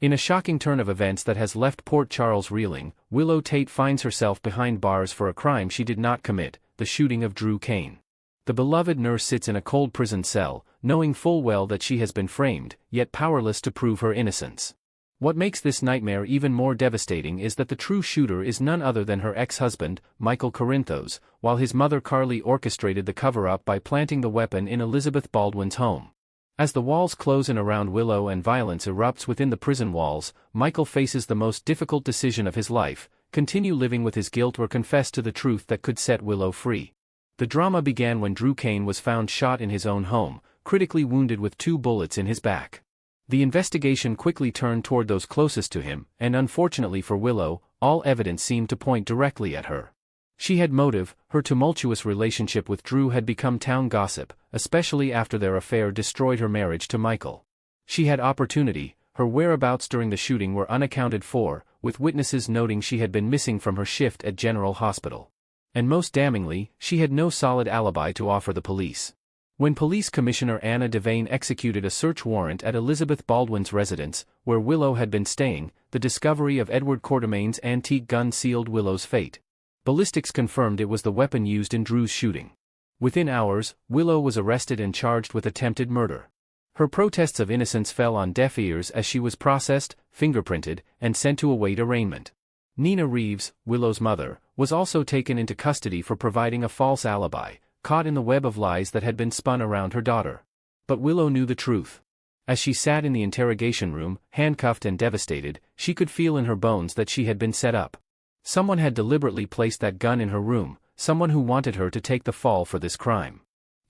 In a shocking turn of events that has left Port Charles reeling, Willow Tate finds herself behind bars for a crime she did not commit, the shooting of Drew Kane. The beloved nurse sits in a cold prison cell, knowing full well that she has been framed, yet powerless to prove her innocence. What makes this nightmare even more devastating is that the true shooter is none other than her ex-husband, Michael Corinthos, while his mother Carly orchestrated the cover-up by planting the weapon in Elizabeth Baldwin's home. As the walls close in around Willow and violence erupts within the prison walls, Michael faces the most difficult decision of his life: continue living with his guilt or confess to the truth that could set Willow free. The drama began when Drew Kane was found shot in his own home, critically wounded with 2 bullets in his back. The investigation quickly turned toward those closest to him, and unfortunately for Willow, all evidence seemed to point directly at her. She had motive. Her tumultuous relationship with Drew had become town gossip, especially after their affair destroyed her marriage to Michael. She had opportunity. Her whereabouts during the shooting were unaccounted for, with witnesses noting she had been missing from her shift at General Hospital. And most damningly, she had no solid alibi to offer the police. When Police Commissioner Anna Devane executed a search warrant at Elizabeth Baldwin's residence, where Willow had been staying, the discovery of Edward Quartermain's antique gun sealed Willow's fate. Ballistics confirmed it was the weapon used in Drew's shooting. Within hours, Willow was arrested and charged with attempted murder. Her protests of innocence fell on deaf ears as she was processed, fingerprinted, and sent to await arraignment. Nina Reeves, Willow's mother, was also taken into custody for providing a false alibi, caught in the web of lies that had been spun around her daughter. But Willow knew the truth. As she sat in the interrogation room, handcuffed and devastated, she could feel in her bones that she had been set up. Someone had deliberately placed that gun in her room, someone who wanted her to take the fall for this crime.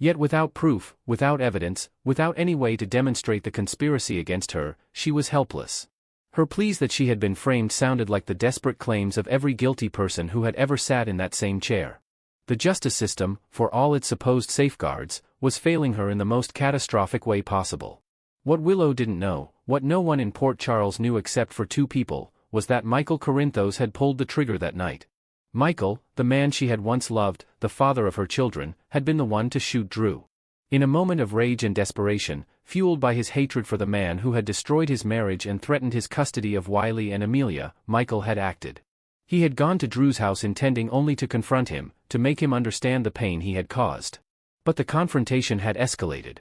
Yet without proof, without evidence, without any way to demonstrate the conspiracy against her, she was helpless. Her pleas that she had been framed sounded like the desperate claims of every guilty person who had ever sat in that same chair. The justice system, for all its supposed safeguards, was failing her in the most catastrophic way possible. What Willow didn't know, what no one in Port Charles knew except for 2 people, was that Michael Corinthos had pulled the trigger that night. Michael, the man she had once loved, the father of her children, had been the one to shoot Drew. In a moment of rage and desperation, fueled by his hatred for the man who had destroyed his marriage and threatened his custody of Wiley and Amelia, Michael had acted. He had gone to Drew's house intending only to confront him, to make him understand the pain he had caused. But the confrontation had escalated.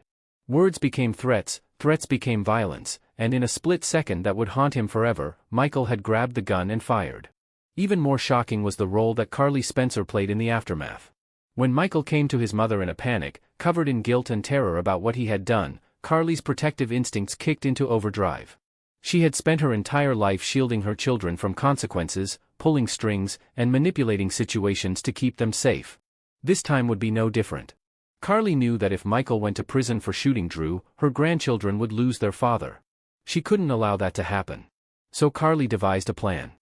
Words became threats, threats became violence, and in a split second that would haunt him forever, Michael had grabbed the gun and fired. Even more shocking was the role that Carly Spencer played in the aftermath. When Michael came to his mother in a panic, covered in guilt and terror about what he had done, Carly's protective instincts kicked into overdrive. She had spent her entire life shielding her children from consequences, pulling strings, and manipulating situations to keep them safe. This time would be no different. Carly knew that if Michael went to prison for shooting Drew, her grandchildren would lose their father. She couldn't allow that to happen. So Carly devised a plan.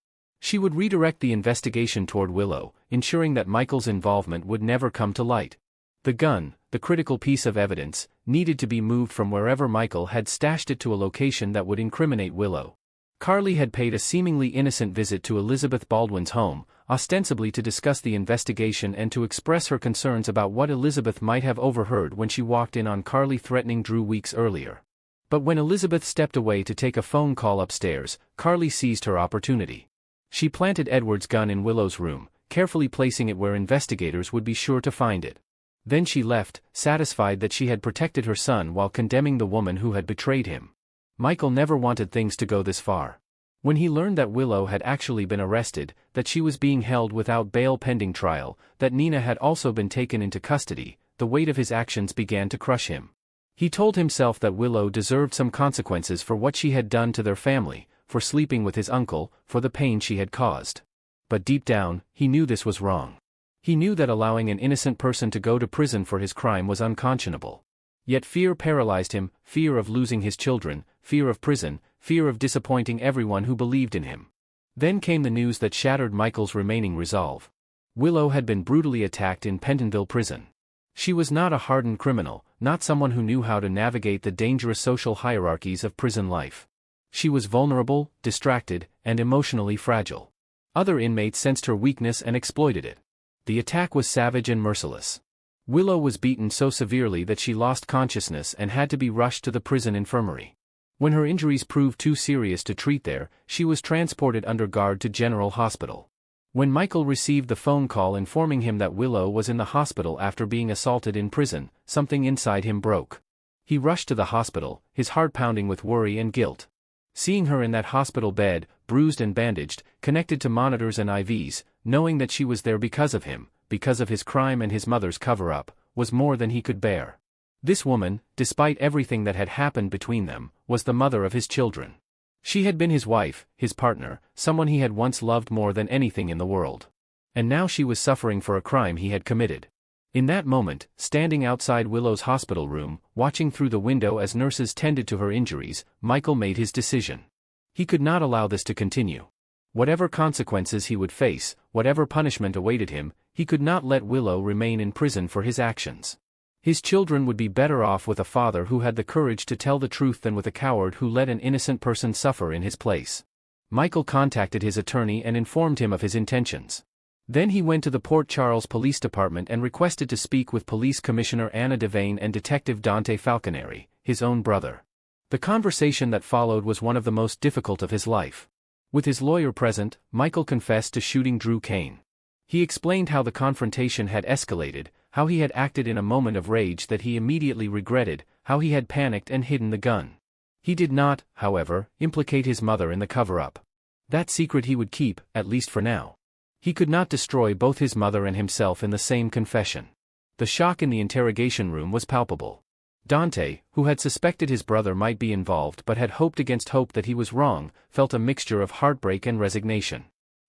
She would redirect the investigation toward Willow, ensuring that Michael's involvement would never come to light. The gun, the critical piece of evidence, needed to be moved from wherever Michael had stashed it to a location that would incriminate Willow. Carly had paid a seemingly innocent visit to Elizabeth Baldwin's home, ostensibly to discuss the investigation and to express her concerns about what Elizabeth might have overheard when she walked in on Carly threatening Drew weeks earlier. But when Elizabeth stepped away to take a phone call upstairs, Carly seized her opportunity. She planted Edward's gun in Willow's room, carefully placing it where investigators would be sure to find it. Then she left, satisfied that she had protected her son while condemning the woman who had betrayed him. Michael never wanted things to go this far. When he learned that Willow had actually been arrested, that she was being held without bail pending trial, that Nina had also been taken into custody, the weight of his actions began to crush him. He told himself that Willow deserved some consequences for what she had done to their family, for sleeping with his uncle, for the pain she had caused. But deep down, he knew this was wrong. He knew that allowing an innocent person to go to prison for his crime was unconscionable. Yet fear paralyzed him, fear of losing his children, fear of prison, fear of disappointing everyone who believed in him. Then came the news that shattered Michael's remaining resolve. Willow had been brutally attacked in Pentonville prison. She was not a hardened criminal, not someone who knew how to navigate the dangerous social hierarchies of prison life. She was vulnerable, distracted, and emotionally fragile. Other inmates sensed her weakness and exploited it. The attack was savage and merciless. Willow was beaten so severely that she lost consciousness and had to be rushed to the prison infirmary. When her injuries proved too serious to treat there, she was transported under guard to General Hospital. When Michael received the phone call informing him that Willow was in the hospital after being assaulted in prison, something inside him broke. He rushed to the hospital, his heart pounding with worry and guilt. Seeing her in that hospital bed, bruised and bandaged, connected to monitors and IVs, knowing that she was there because of him, because of his crime and his mother's cover-up, was more than he could bear. This woman, despite everything that had happened between them, was the mother of his children. She had been his wife, his partner, someone he had once loved more than anything in the world. And now she was suffering for a crime he had committed. In that moment, standing outside Willow's hospital room, watching through the window as nurses tended to her injuries, Michael made his decision. He could not allow this to continue. Whatever consequences he would face, whatever punishment awaited him, he could not let Willow remain in prison for his actions. His children would be better off with a father who had the courage to tell the truth than with a coward who let an innocent person suffer in his place. Michael contacted his attorney and informed him of his intentions. Then he went to the Port Charles Police Department and requested to speak with Police Commissioner Anna Devane and Detective Dante Falconeri, his own brother. The conversation that followed was one of the most difficult of his life. With his lawyer present, Michael confessed to shooting Drew Kane. He explained how the confrontation had escalated, how he had acted in a moment of rage that he immediately regretted, how he had panicked and hidden the gun. He did not, however, implicate his mother in the cover-up. That secret he would keep, at least for now. He could not destroy both his mother and himself in the same confession. The shock in the interrogation room was palpable. Dante, who had suspected his brother might be involved but had hoped against hope that he was wrong, felt a mixture of heartbreak and resignation.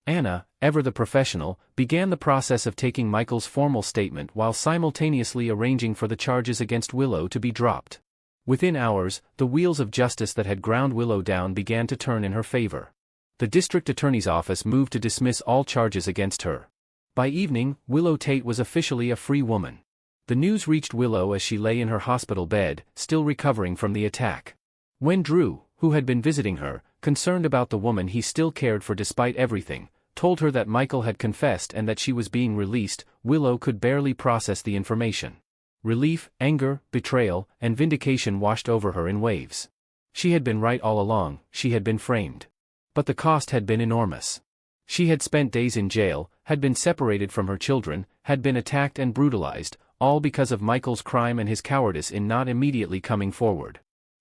Anna, ever the professional, began the process of taking Michael's formal statement while simultaneously arranging for the charges against Willow to be dropped. Within hours, the wheels of justice that had ground Willow down began to turn in her favor. The district attorney's office moved to dismiss all charges against her. By evening, Willow Tate was officially a free woman. The news reached Willow as she lay in her hospital bed, still recovering from the attack. When Drew, who had been visiting her, concerned about the woman he still cared for despite everything, told her that Michael had confessed and that she was being released, Willow could barely process the information. Relief, anger, betrayal, and vindication washed over her in waves. She had been right all along, she had been framed. But the cost had been enormous. She had spent days in jail, had been separated from her children, had been attacked and brutalized, all because of Michael's crime and his cowardice in not immediately coming forward.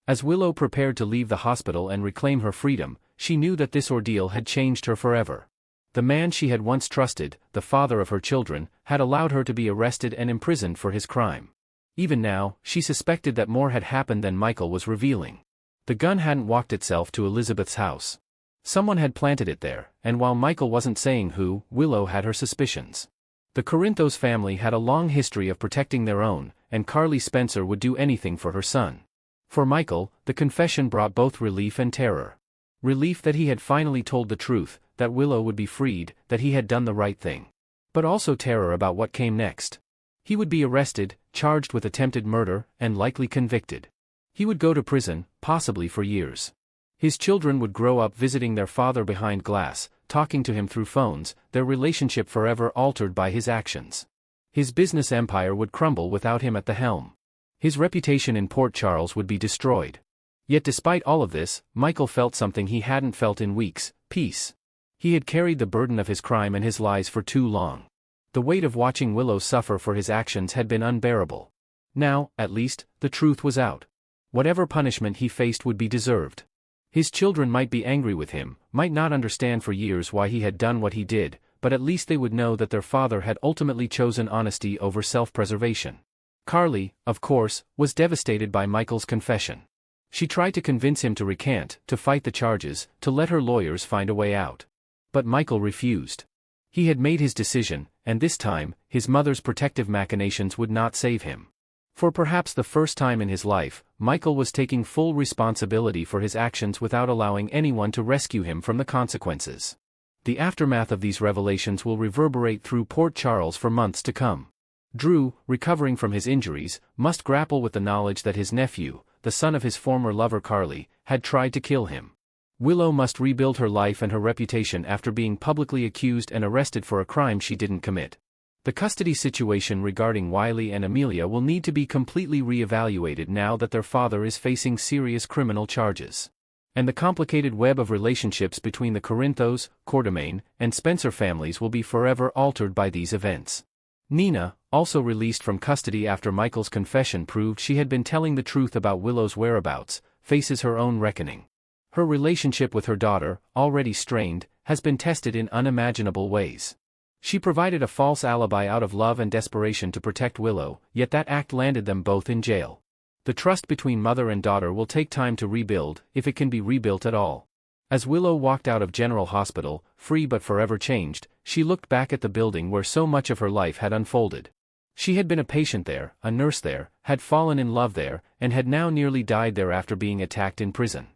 As Willow prepared to leave the hospital and reclaim her freedom, she knew that this ordeal had changed her forever. The man she had once trusted, the father of her children, had allowed her to be arrested and imprisoned for his crime. Even now, she suspected that more had happened than Michael was revealing. The gun hadn't walked itself to Elizabeth's house. Someone had planted it there, and while Michael wasn't saying who, Willow had her suspicions. The Corinthos family had a long history of protecting their own, and Carly Spencer would do anything for her son. For Michael, the confession brought both relief and terror. Relief that he had finally told the truth, that Willow would be freed, that he had done the right thing. But also terror about what came next. He would be arrested, charged with attempted murder, and likely convicted. He would go to prison, possibly for years. His children would grow up visiting their father behind glass, talking to him through phones, their relationship forever altered by his actions. His business empire would crumble without him at the helm. His reputation in Port Charles would be destroyed. Yet despite all of this, Michael felt something he hadn't felt in weeks: peace. He had carried the burden of his crime and his lies for too long. The weight of watching Willow suffer for his actions had been unbearable. Now, at least, the truth was out. Whatever punishment he faced would be deserved. His children might be angry with him, might not understand for years why he had done what he did, but at least they would know that their father had ultimately chosen honesty over self-preservation. Carly, of course, was devastated by Michael's confession. She tried to convince him to recant, to fight the charges, to let her lawyers find a way out. But Michael refused. He had made his decision, and this time, his mother's protective machinations would not save him. For perhaps the first time in his life, Michael was taking full responsibility for his actions without allowing anyone to rescue him from the consequences. The aftermath of these revelations will reverberate through Port Charles for months to come. Drew, recovering from his injuries, must grapple with the knowledge that his nephew, the son of his former lover Carly, had tried to kill him. Willow must rebuild her life and her reputation after being publicly accused and arrested for a crime she didn't commit. The custody situation regarding Wiley and Amelia will need to be completely re-evaluated now that their father is facing serious criminal charges. And the complicated web of relationships between the Corinthos, Quartermain, and Spencer families will be forever altered by these events. Nina, also released from custody after Michael's confession proved she had been telling the truth about Willow's whereabouts, faces her own reckoning. Her relationship with her daughter, already strained, has been tested in unimaginable ways. She provided a false alibi out of love and desperation to protect Willow, yet that act landed them both in jail. The trust between mother and daughter will take time to rebuild, if it can be rebuilt at all. As Willow walked out of General Hospital, free but forever changed, she looked back at the building where so much of her life had unfolded. She had been a patient there, a nurse there, had fallen in love there, and had now nearly died there after being attacked in prison.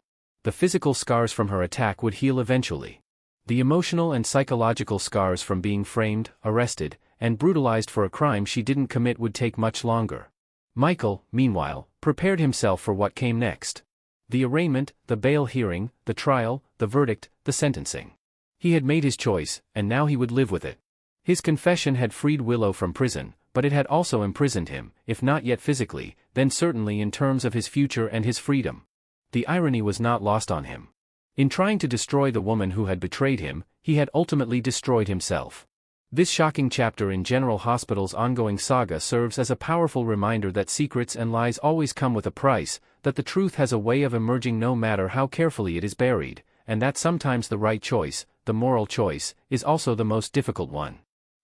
The physical scars from her attack would heal eventually. The emotional and psychological scars from being framed, arrested, and brutalized for a crime she didn't commit would take much longer. Michael, meanwhile, prepared himself for what came next. The arraignment, the bail hearing, the trial, the verdict, the sentencing. He had made his choice, and now he would live with it. His confession had freed Willow from prison, but it had also imprisoned him, if not yet physically, then certainly in terms of his future and his freedom. The irony was not lost on him. In trying to destroy the woman who had betrayed him, he had ultimately destroyed himself. This shocking chapter in General Hospital's ongoing saga serves as a powerful reminder that secrets and lies always come with a price, that the truth has a way of emerging no matter how carefully it is buried, and that sometimes the right choice, the moral choice, is also the most difficult one.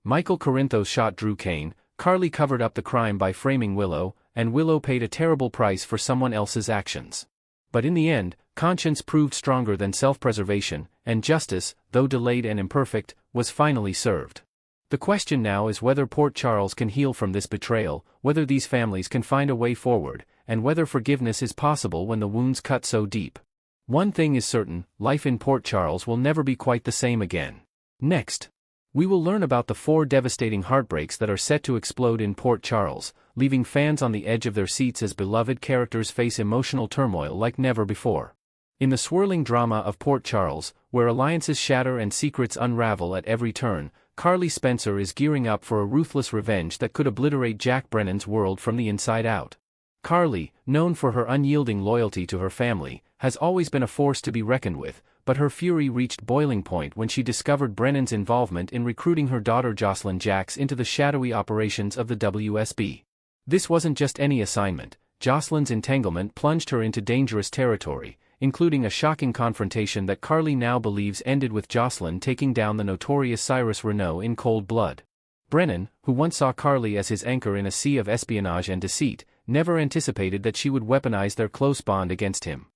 Michael Corinthos shot Drew Kane, Carly covered up the crime by framing Willow, and Willow paid a terrible price for someone else's actions. But in the end, conscience proved stronger than self-preservation, and justice, though delayed and imperfect, was finally served. The question now is whether Port Charles can heal from this betrayal, whether these families can find a way forward, and whether forgiveness is possible when the wounds cut so deep. One thing is certain, life in Port Charles will never be quite the same again. Next, we will learn about the 4 devastating heartbreaks that are set to explode in Port Charles, leaving fans on the edge of their seats as beloved characters face emotional turmoil like never before. In the swirling drama of Port Charles, where alliances shatter and secrets unravel at every turn, Carly Spencer is gearing up for a ruthless revenge that could obliterate Jack Brennan's world from the inside out. Carly, known for her unyielding loyalty to her family, has always been a force to be reckoned with, but her fury reached boiling point when she discovered Brennan's involvement in recruiting her daughter Jocelyn Jacks into the shadowy operations of the WSB. This wasn't just any assignment. Jocelyn's entanglement plunged her into dangerous territory, including a shocking confrontation that Carly now believes ended with Jocelyn taking down the notorious Cyrus Renaud in cold blood. Brennan, who once saw Carly as his anchor in a sea of espionage and deceit, never anticipated that she would weaponize their close bond against him.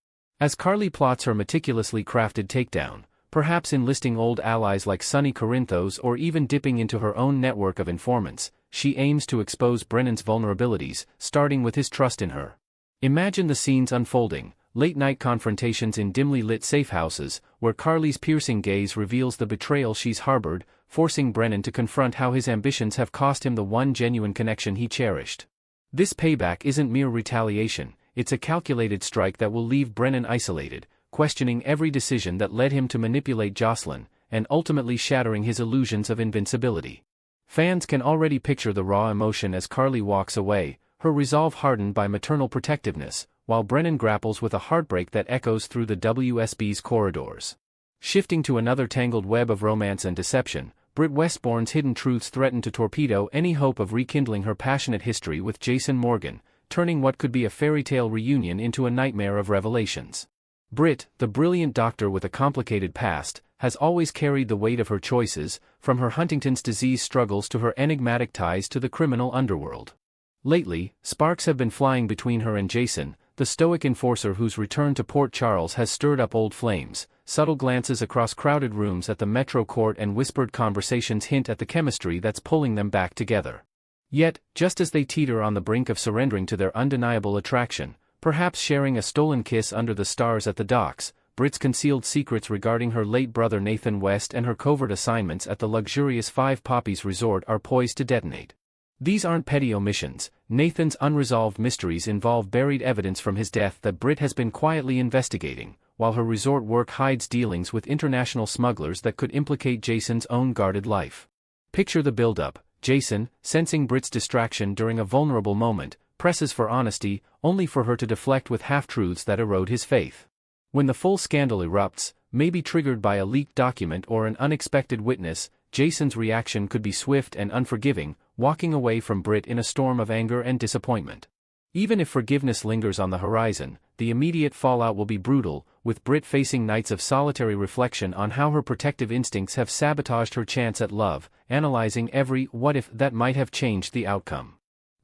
As Carly plots her meticulously crafted takedown, perhaps enlisting old allies like Sonny Corinthos or even dipping into her own network of informants, she aims to expose Brennan's vulnerabilities, starting with his trust in her. Imagine the scenes unfolding. Late-night confrontations in dimly lit safe houses, where Carly's piercing gaze reveals the betrayal she's harbored, forcing Brennan to confront how his ambitions have cost him the one genuine connection he cherished. This payback isn't mere retaliation, it's a calculated strike that will leave Brennan isolated, questioning every decision that led him to manipulate Jocelyn, and ultimately shattering his illusions of invincibility. Fans can already picture the raw emotion as Carly walks away, her resolve hardened by maternal protectiveness, while Brennan grapples with a heartbreak that echoes through the WSB's corridors. Shifting to another tangled web of romance and deception, Britt Westbourne's hidden truths threaten to torpedo any hope of rekindling her passionate history with Jason Morgan, turning what could be a fairy tale reunion into a nightmare of revelations. Britt, the brilliant doctor with a complicated past, has always carried the weight of her choices, from her Huntington's disease struggles to her enigmatic ties to the criminal underworld. Lately, sparks have been flying between her and Jason, the stoic enforcer whose return to Port Charles has stirred up old flames. Subtle glances across crowded rooms at the Metro Court and whispered conversations hint at the chemistry that's pulling them back together. Yet, just as they teeter on the brink of surrendering to their undeniable attraction, perhaps sharing a stolen kiss under the stars at the docks, Britt's concealed secrets regarding her late brother Nathan West and her covert assignments at the luxurious Five Poppies resort are poised to detonate. These aren't petty omissions. Nathan's unresolved mysteries involve buried evidence from his death that Britt has been quietly investigating, while her resort work hides dealings with international smugglers that could implicate Jason's own guarded life. Picture the buildup. Jason, sensing Britt's distraction during a vulnerable moment, presses for honesty, only for her to deflect with half-truths that erode his faith. When the full scandal erupts, maybe triggered by a leaked document or an unexpected witness, Jason's reaction could be swift and unforgiving, walking away from Britt in a storm of anger and disappointment. Even if forgiveness lingers on the horizon, the immediate fallout will be brutal, with Britt facing nights of solitary reflection on how her protective instincts have sabotaged her chance at love, analyzing every what-if that might have changed the outcome.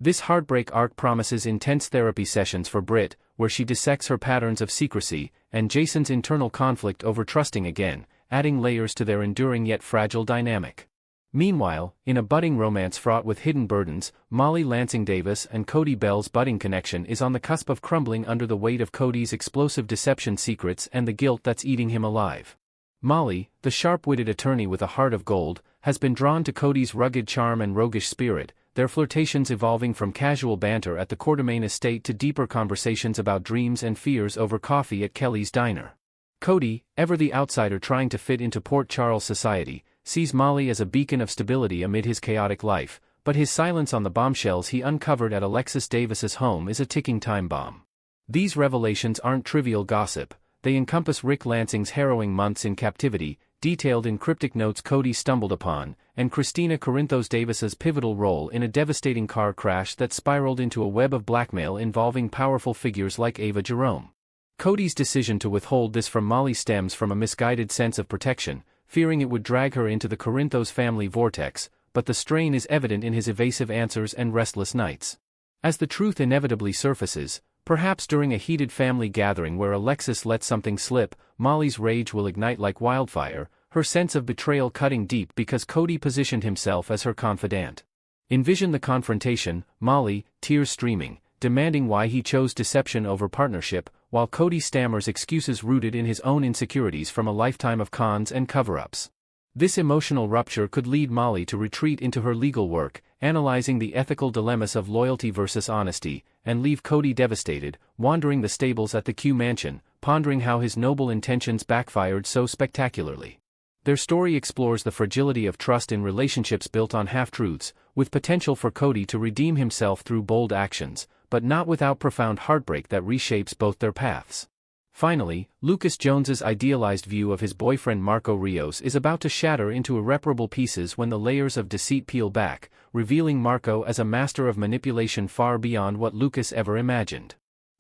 This heartbreak arc promises intense therapy sessions for Britt, where she dissects her patterns of secrecy, and Jason's internal conflict over trusting again, adding layers to their enduring yet fragile dynamic. Meanwhile, in a budding romance fraught with hidden burdens, Molly Lansing Davis and Cody Bell's budding connection is on the cusp of crumbling under the weight of Cody's explosive deception secrets and the guilt that's eating him alive. Molly, the sharp-witted attorney with a heart of gold, has been drawn to Cody's rugged charm and roguish spirit, their flirtations evolving from casual banter at the Quartermaine estate to deeper conversations about dreams and fears over coffee at Kelly's diner. Cody, ever the outsider trying to fit into Port Charles society, sees Molly as a beacon of stability amid his chaotic life, but his silence on the bombshells he uncovered at Alexis Davis's home is a ticking time bomb. These revelations aren't trivial gossip, they encompass Rick Lansing's harrowing months in captivity, detailed in cryptic notes Cody stumbled upon, and Christina Corinthos Davis's pivotal role in a devastating car crash that spiraled into a web of blackmail involving powerful figures like Ava Jerome. Cody's decision to withhold this from Molly stems from a misguided sense of protection, fearing it would drag her into the Corinthos family vortex, but the strain is evident in his evasive answers and restless nights. As the truth inevitably surfaces, perhaps during a heated family gathering where Alexis lets something slip, Molly's rage will ignite like wildfire, her sense of betrayal cutting deep because Cody positioned himself as her confidant. Envision the confrontation, Molly, tears streaming, demanding why he chose deception over partnership, while Cody stammers excuses rooted in his own insecurities from a lifetime of cons and cover-ups. This emotional rupture could lead Molly to retreat into her legal work, analyzing the ethical dilemmas of loyalty versus honesty, and leave Cody devastated, wandering the stables at the Q Mansion, pondering how his noble intentions backfired so spectacularly. Their story explores the fragility of trust in relationships built on half-truths, with potential for Cody to redeem himself through bold actions, but not without profound heartbreak that reshapes both their paths. Finally, Lucas Jones's idealized view of his boyfriend Marco Rios is about to shatter into irreparable pieces when the layers of deceit peel back, revealing Marco as a master of manipulation far beyond what Lucas ever imagined.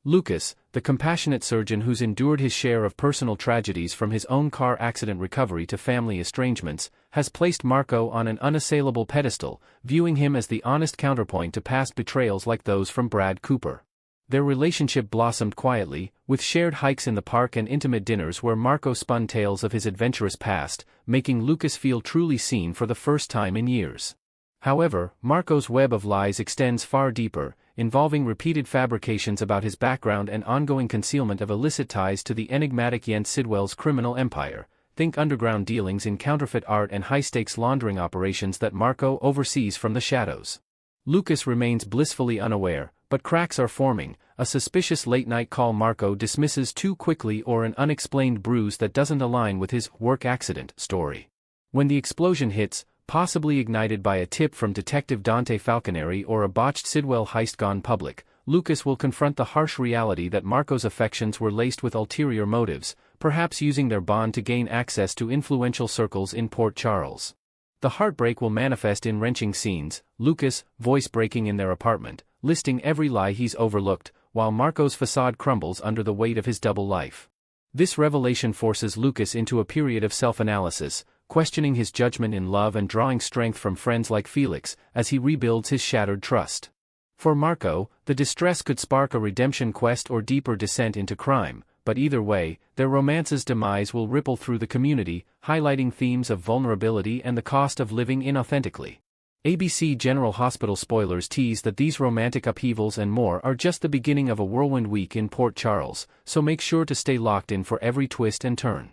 Lucas, the compassionate surgeon who's endured his share of personal tragedies from his own car accident recovery to family estrangements, has placed Marco on an unassailable pedestal, viewing him as the honest counterpoint to past betrayals like those from Brad Cooper. Their relationship blossomed quietly, with shared hikes in the park and intimate dinners where Marco spun tales of his adventurous past, making Lucas feel truly seen for the first time in years. However, Marco's web of lies extends far deeper, involving repeated fabrications about his background and ongoing concealment of illicit ties to the enigmatic Jens Sidwell's criminal empire. Think underground dealings in counterfeit art and high-stakes laundering operations that Marco oversees from the shadows. Lucas remains blissfully unaware, but cracks are forming, a suspicious late-night call Marco dismisses too quickly or an unexplained bruise that doesn't align with his work accident story. When the explosion hits, possibly ignited by a tip from Detective Dante Falconeri or a botched Sidwell heist gone public, Lucas will confront the harsh reality that Marco's affections were laced with ulterior motives, perhaps using their bond to gain access to influential circles in Port Charles. The heartbreak will manifest in wrenching scenes, Lucas, voice breaking in their apartment, listing every lie he's overlooked, while Marco's facade crumbles under the weight of his double life. This revelation forces Lucas into a period of self-analysis, questioning his judgment in love and drawing strength from friends like Felix, as he rebuilds his shattered trust. For Marco, the distress could spark a redemption quest or deeper descent into crime, but either way, their romance's demise will ripple through the community, highlighting themes of vulnerability and the cost of living inauthentically. ABC General Hospital spoilers tease that these romantic upheavals and more are just the beginning of a whirlwind week in Port Charles, so make sure to stay locked in for every twist and turn.